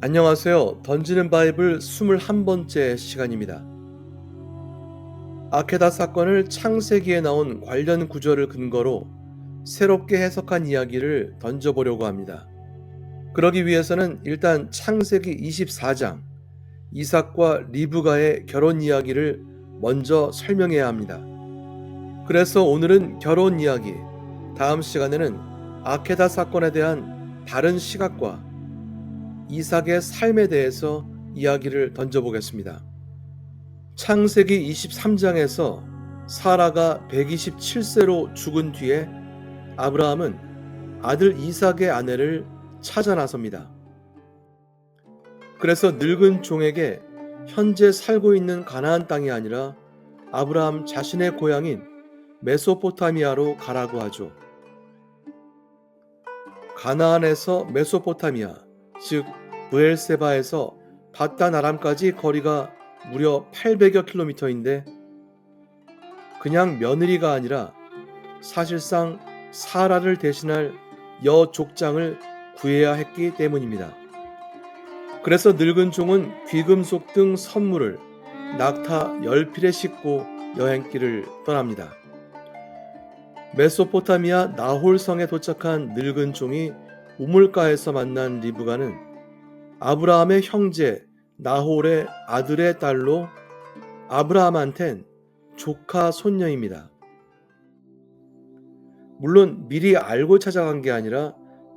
안녕하세요. 던지는 바이블 21번째 시간입니다. 아케다 사건을 창세기에 나온 관련 구절을 근거로 새롭게 해석한 이야기를 던져보려고 합니다. 그러기 위해서는 일단 창세기 24장 이삭과 리브가의 결혼 이야기를 먼저 설명해야 합니다. 그래서 오늘은 결혼 이야기, 다음 시간에는 아케다 사건에 대한 다른 시각과 이삭의 삶에 대해서 이야기를 던져보겠습니다. 창세기 23장에서 사라가 127세로 죽은 뒤에 아브라함은 아들 이삭의 아내를 찾아 나섭니다. 그래서 늙은 종에게 현재 살고 있는 가나안 땅이 아니라 아브라함 자신의 고향인 메소포타미아로 가라고 하죠. 가나안에서 메소포타미아, 즉 브엘세바에서 바단 아람까지 거리가 무려 800여 킬로미터인데 그냥 며느리가 아니라 사실상 사라를 대신할 여족장을 구해야 했기 때문입니다. 그래서 늙은 종은 귀금속 등 선물을 낙타 10필에 싣고 여행길을 떠납니다. 메소포타미아 나홀성에 도착한 늙은 종이 우물가에서 만난 리브가는 아브라함의 형제 나홀의 아들의 딸로 아브라함한텐 조카 손녀입니다. 물론 미리 알고 찾아간 게 아니라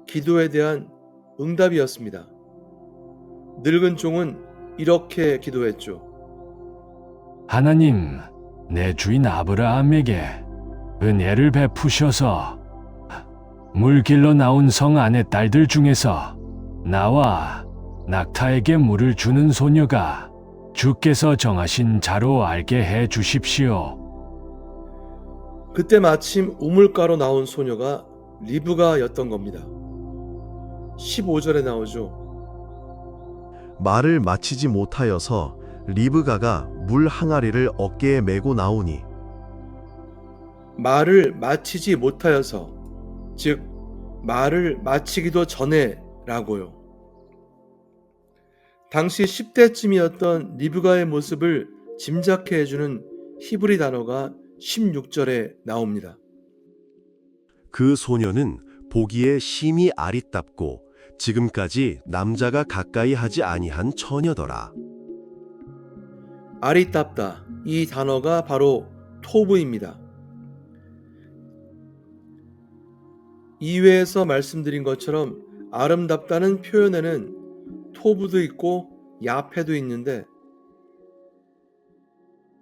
기도에 대한 응답이었습니다. 늙은 종은 이렇게 기도했죠. 하나님, 내 주인 아브라함에게 은혜를 베푸셔서 물길로 나온 성 아내 딸들 중에서 나와 낙타에게 물을 주는 소녀가 주께서 정하신 자로 알게 해 주십시오. 그때 마침 우물가로 나온 소녀가 리브가였던 겁니다. 15절에 나오죠. 말을 마치지 못하여서 리브가가 물 항아리를 어깨에 메고 나오니 말을 마치지 못하여서, 즉 말을 마치기도 전에 라고요. 당시 10대쯤이었던 리브가의 모습을 짐작해 해주는 히브리 단어가 16절에 나옵니다. 그 소녀는 보기에 심히 아리답고 지금까지 남자가 가까이 하지 아니한 처녀더라. 아리답다, 이 단어가 바로 토브입니다. 이외에서 말씀드린 것처럼 아름답다는 표현에는 토브도 있고 야페도 있는데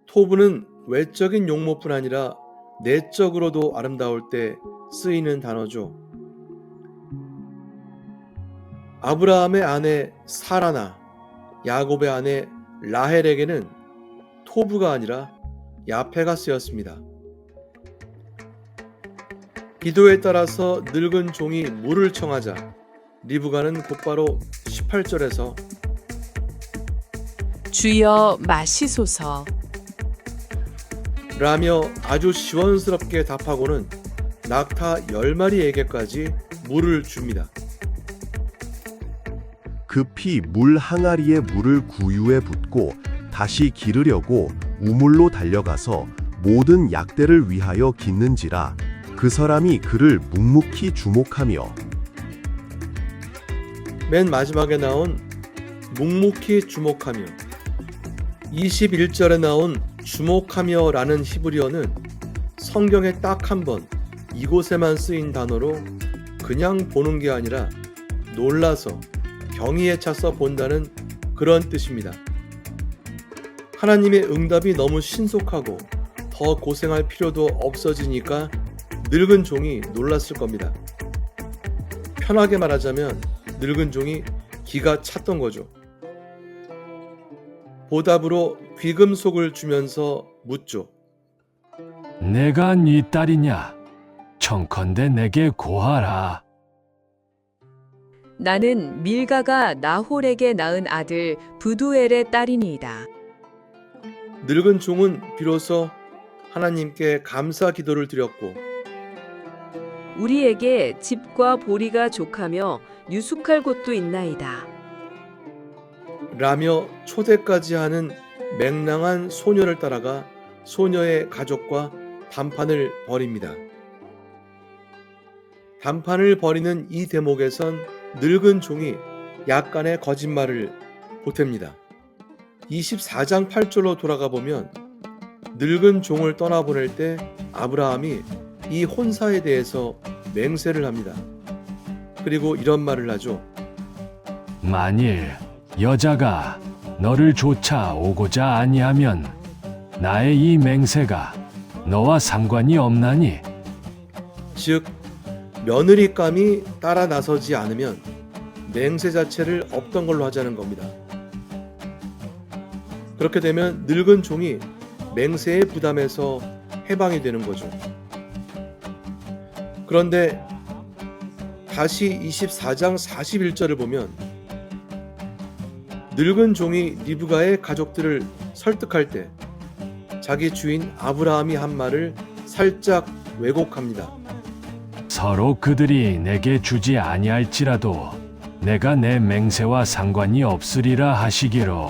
토브는 외적인 용모뿐 아니라 내적으로도 아름다울 때 쓰이는 단어죠. 아브라함의 아내 사라나 야곱의 아내 라헬에게는 토브가 아니라 야페가 쓰였습니다. 기도에 따라서 늙은 종이 물을 청하자 리브가는 곧바로 18절에서 주여 마시소서. 라며 아주 시원스럽게 답하고는 낙타 10마리에게까지 물을 줍니다. 급히 물 항아리에 물을 구유에 붓고 다시 기르려고 우물로 달려가서 모든 약대를 위하여 깃는지라 그 사람이 그를 묵묵히 주목하며 맨 마지막에 나온 묵묵히 주목하며 21절에 나온 주목하며 라는 히브리어는 성경에 딱 한 번 이곳에만 쓰인 단어로 그냥 보는 게 아니라 놀라서 경의에 차서 본다는 그런 뜻입니다. 하나님의 응답이 너무 신속하고 더 고생할 필요도 없어지니까 늙은 종이 놀랐을 겁니다. 편하게 말하자면 늙은 종이 기가 찼던 거죠. 보답으로 귀금속을 주면서 묻죠. 내가 네 딸이냐? 청컨대 내게 고하라. 나는 밀가가 나홀에게 낳은 아들 부두엘의 딸이니이다. 늙은 종은 비로소 하나님께 감사 기도를 드렸고 우리에게 집과 보리가 족하며 유숙할 곳도 있나이다. 라며 초대까지 하는 맹랑한 소녀를 따라가 소녀의 가족과 단판을 벌입니다. 단판을 벌이는 이 대목에선 늙은 종이 약간의 거짓말을 보탭니다. 24장 8절로 돌아가 보면 늙은 종을 떠나보낼 때 아브라함이 이 혼사에 대해서 맹세를 합니다. 그리고 이런 말을 하죠. 만일 여자가 너를 쫓아오고자 아니하면 나의 이 맹세가 너와 상관이 없나니? 즉 며느리감이 따라 나서지 않으면 맹세 자체를 없던 걸로 하자는 겁니다. 그렇게 되면 늙은 종이 맹세의 부담에서 해방이 되는 거죠. 그런데 다시 24장 41절을 보면 늙은 종이 리브가의 가족들을 설득할 때 자기 주인 아브라함이 한 말을 살짝 왜곡합니다. 서로 그들이 내게 주지 아니할지라도 내가 내 맹세와 상관이 없으리라 하시기로.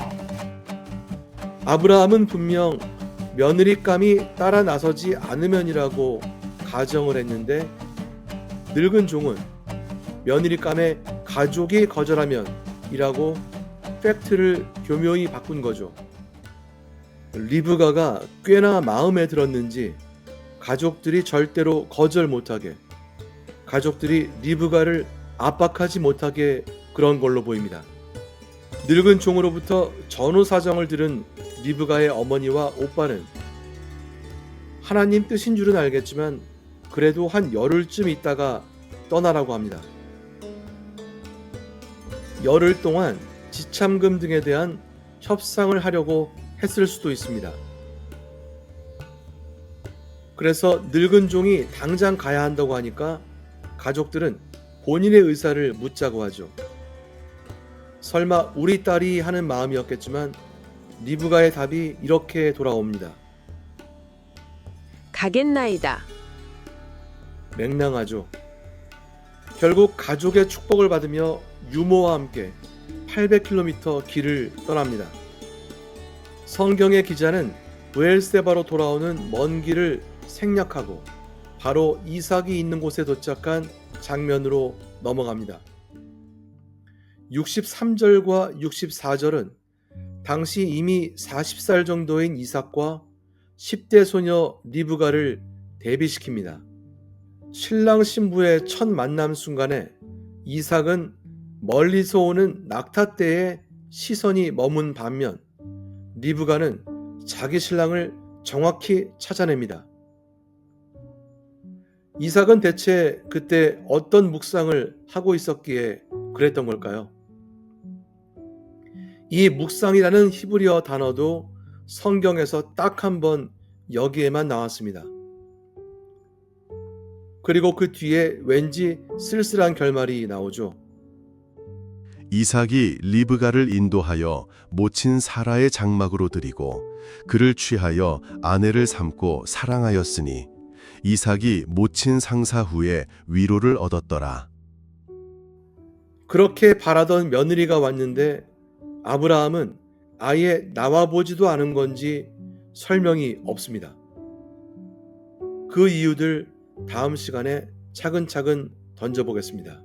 아브라함은 분명 며느리감이 따라 나서지 않으면이라고 가정을 했는데 늙은 종은 며느리감에 가족이 거절하면 이라고 팩트를 교묘히 바꾼 거죠. 리브가가 꽤나 마음에 들었는지 가족들이 절대로 거절 못하게, 가족들이 리브가를 압박하지 못하게 그런 걸로 보입니다. 늙은 종으로부터 전후 사정을 들은 리브가의 어머니와 오빠는 하나님 뜻인 줄은 알겠지만 그래도 한 열흘쯤 있다가 떠나라고 합니다. 열흘 동안 지참금 등에 대한 협상을 하려고 했을 수도 있습니다. 그래서 늙은 종이 당장 가야 한다고 하니까 가족들은 본인의 의사를 묻자고 하죠. 설마 우리 딸이 하는 마음이었겠지만 리브가의 답이 이렇게 돌아옵니다. 가겠나이다. 맹랑하죠. 결국 가족의 축복을 받으며 유모와 함께 800km 길을 떠납니다. 성경의 기자는 브엘세바로 돌아오는 먼 길을 생략하고 바로 이삭이 있는 곳에 도착한 장면으로 넘어갑니다. 63절과 64절은 당시 이미 40살 정도인 이삭과 10대 소녀 리브가를 대비시킵니다. 신랑 신부의 첫 만남 순간에 이삭은 멀리서 오는 낙타떼에 시선이 머문 반면 리브가는 자기 신랑을 정확히 찾아냅니다. 이삭은 대체 그때 어떤 묵상을 하고 있었기에 그랬던 걸까요? 이 묵상이라는 히브리어 단어도 성경에서 딱 한 번 여기에만 나왔습니다. 그리고 그 뒤에 왠지 쓸쓸한 결말이 나오죠. 이삭이 리브가를 인도하여 모친 사라의 장막으로 들이고 그를 취하여 아내를 삼고 사랑하였으니 이삭이 모친 상사 후에 위로를 얻었더라. 그렇게 바라던 며느리가 왔는데 아브라함은 아예 나와보지도 않은 건지 설명이 없습니다. 그 이유들 다음 시간에 차근차근 던져보겠습니다.